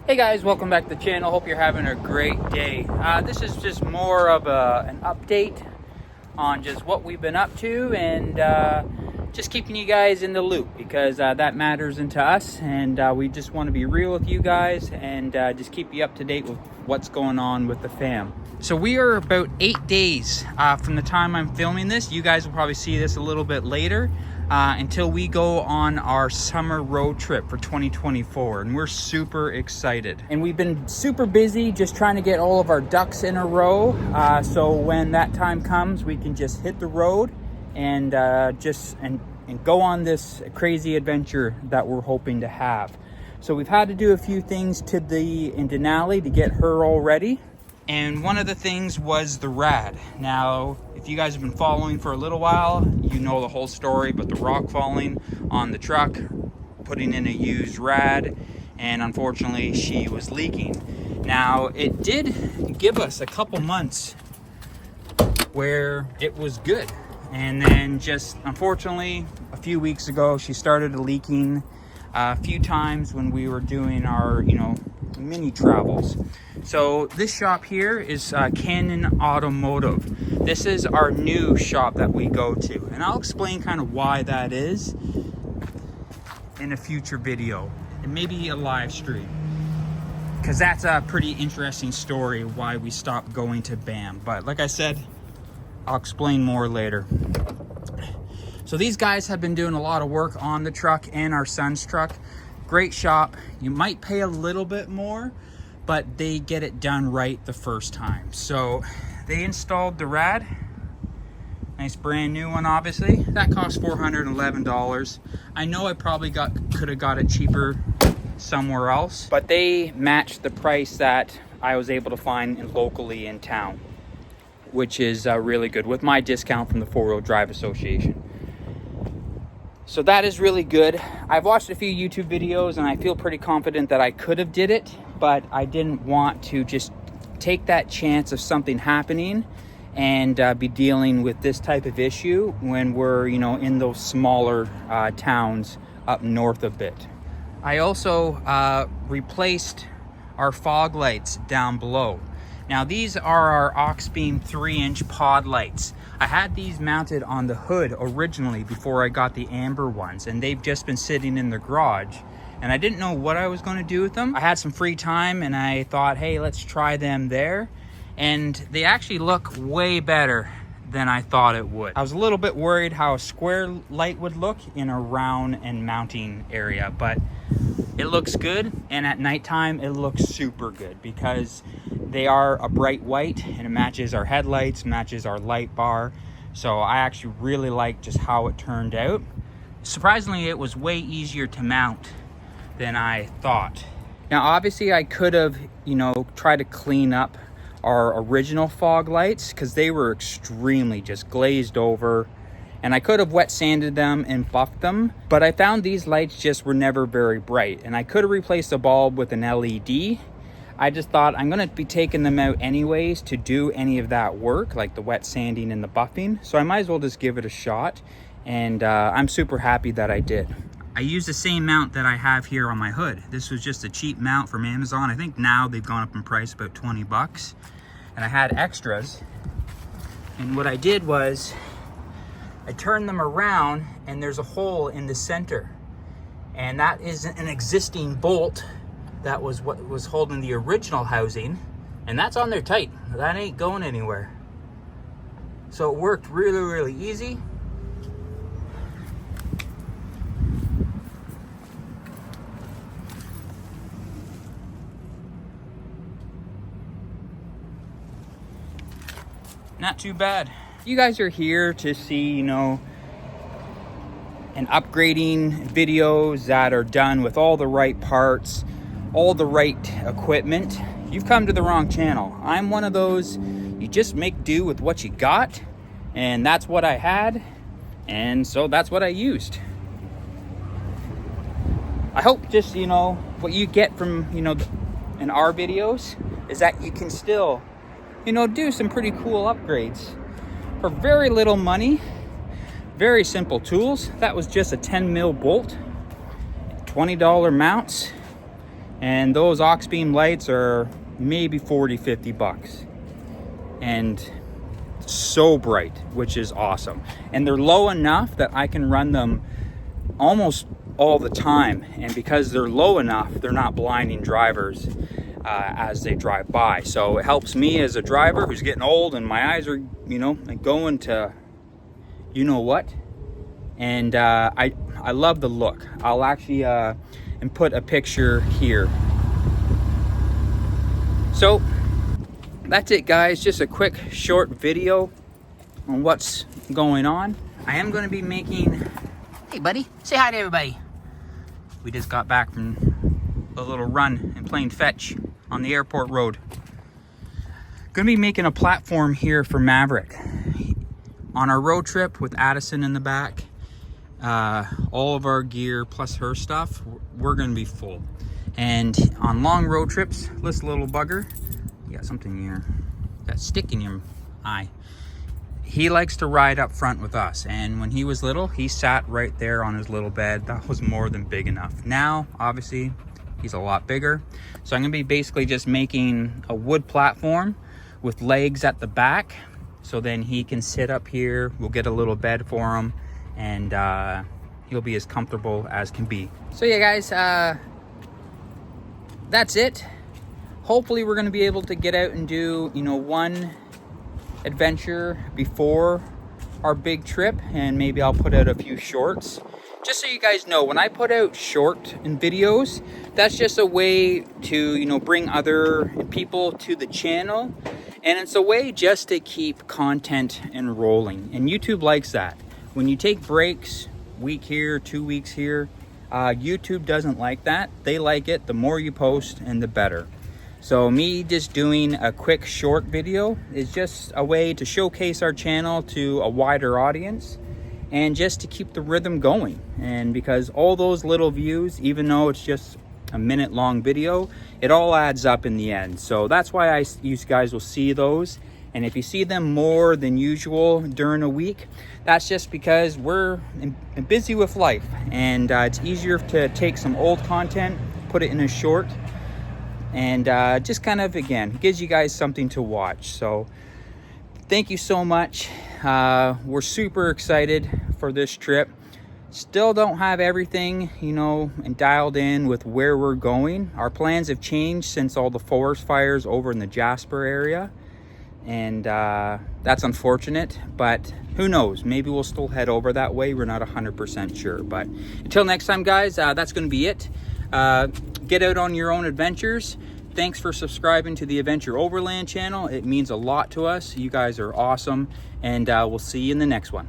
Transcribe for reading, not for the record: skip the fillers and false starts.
Hey guys, welcome back to the channel. Hope you're having a great day. This is just more of an update on just what we've been up to and just keeping you guys in the loop because that matters into us, and we just want to be real with you guys and just keep you up to date with what's going on with the fam. So we are about 8 days from the time I'm filming this. You guys will probably see this a little bit later. Until we go on our summer road trip for 2024, and we're super excited. And we've been super busy just trying to get all of our ducks in a row, so when that time comes we can just hit the road and go on this crazy adventure that we're hoping to have. So we've had to do a few things in Denali to get her all ready. And one of the things was the Rad. Now, if you guys have been following for a little while, you know the whole story, but the rock falling on the truck, putting in a used Rad, and unfortunately she was leaking. Now, it did give us a couple months where it was good. And then just, unfortunately, a few weeks ago, she started leaking a few times when we were doing our, mini travels. So this shop here is Canon Automotive. This is our new shop that we go to, and I'll explain kind of why that is in a future video and maybe a live stream, because that's a pretty interesting story why we stopped going to BAM. But like I said, I'll explain more later. So these guys have been doing a lot of work on the truck and our son's truck. Great shop. You might pay a little bit more, but they get it done right the first time. So they installed the Rad. Nice brand new one, obviously. That cost $411. I know I probably could have got it cheaper somewhere else, but they matched the price that I was able to find locally in town, which is really good with my discount from the 4-Wheel Drive Association. So that is really good. I've watched a few YouTube videos and I feel pretty confident that I could have did it, but I didn't want to just take that chance of something happening and be dealing with this type of issue when we're, in those smaller towns up north a bit. I also replaced our fog lights down below. Now these are our Oxbeam 3-inch pod lights. I had these mounted on the hood originally before I got the amber ones, and they've just been sitting in the garage, and I didn't know what I was going to do with them. I had some free time and I thought, hey, let's try them there, and they actually look way better than I thought it would. I was a little bit worried how a square light would look in a round and mounting area, but it looks good, and at nighttime it looks super good because they are a bright white and it matches our headlights, matches our light bar. So I actually really like just how it turned out. Surprisingly, it was way easier to mount than I thought. Now obviously I could have, tried to clean up our original fog lights because they were extremely just glazed over, and I could have wet sanded them and buffed them, but I found these lights just were never very bright, and I could have replaced the bulb with an LED. I just thought I'm gonna be taking them out anyways to do any of that work, like the wet sanding and the buffing, so I might as well just give it a shot, and I'm super happy that I did. I used the same mount that I have here on my hood. This was just a cheap mount from Amazon. I think now they've gone up in price about 20 bucks, and I had extras, and what I did was I turned them around and there's a hole in the center, and that is an existing bolt that was what was holding the original housing, and that's on there tight. That ain't going anywhere. So it worked really, really easy. Not too bad. You guys are here to see, and upgrading videos that are done with all the right parts, all the right equipment. You've come to the wrong channel. I'm one of those, you just make do with what you got, and that's what I had, and so that's what I used. I hope just, what you get from, in our videos is that you can still, do some pretty cool upgrades for very little money, very simple tools. That was just a 10 mil bolt, $20 mounts, And those aux beam lights are maybe 40-50 bucks. And so bright, which is awesome. And they're low enough that I can run them almost all the time. And because they're low enough, they're not blinding drivers as they drive by. So it helps me as a driver who's getting old and my eyes are, you know, going to you know what. And I love the look. I'll actually and put a picture here. So that's it, guys. Just a quick short video on what's going on. I am going to be making, hey buddy, say hi to everybody. We just got back from a little run and playing fetch on the airport road. Going to be making a platform here for Maverick on our road trip with Addison in the back. All of our gear plus her stuff, we're going to be full. And on long road trips, this little bugger, you got something here, that stick in your eye. He likes to ride up front with us. And when he was little, he sat right there on his little bed. That was more than big enough. Now, obviously, he's a lot bigger. So I'm gonna be basically just making a wood platform with legs at the back. So then he can sit up here. We'll get a little bed for him. And he'll be as comfortable as can be. So yeah, guys, that's it. Hopefully we're going to be able to get out and do, you know, one adventure before our big trip, and maybe I'll put out a few shorts. Just so you guys know, when I put out short and videos, that's just a way to, you know, bring other people to the channel, and it's a way just to keep content enrolling, and YouTube likes that. When you take breaks, week here, 2 weeks here, YouTube doesn't like that. They like it. The more you post and the better. So me just doing a quick short video is just a way to showcase our channel to a wider audience and just to keep the rhythm going. And because all those little views, even though it's just a minute long video, it all adds up in the end. So that's why you guys will see those. And if you see them more than usual during a week, that's just because we're busy with life. And it's easier to take some old content, put it in a short, and just kind of, again, gives you guys something to watch. So thank you so much. We're super excited for this trip. Still don't have everything, you know, and dialed in with where we're going. Our plans have changed since all the forest fires over in the Jasper area. And that's unfortunate, but who knows? Maybe we'll still head over that way. We're not 100% sure. But until next time, guys, that's going to be it. Get out on your own adventures. Thanks for subscribing to the Adventure Overland channel. It means a lot to us. You guys are awesome. And we'll see you in the next one.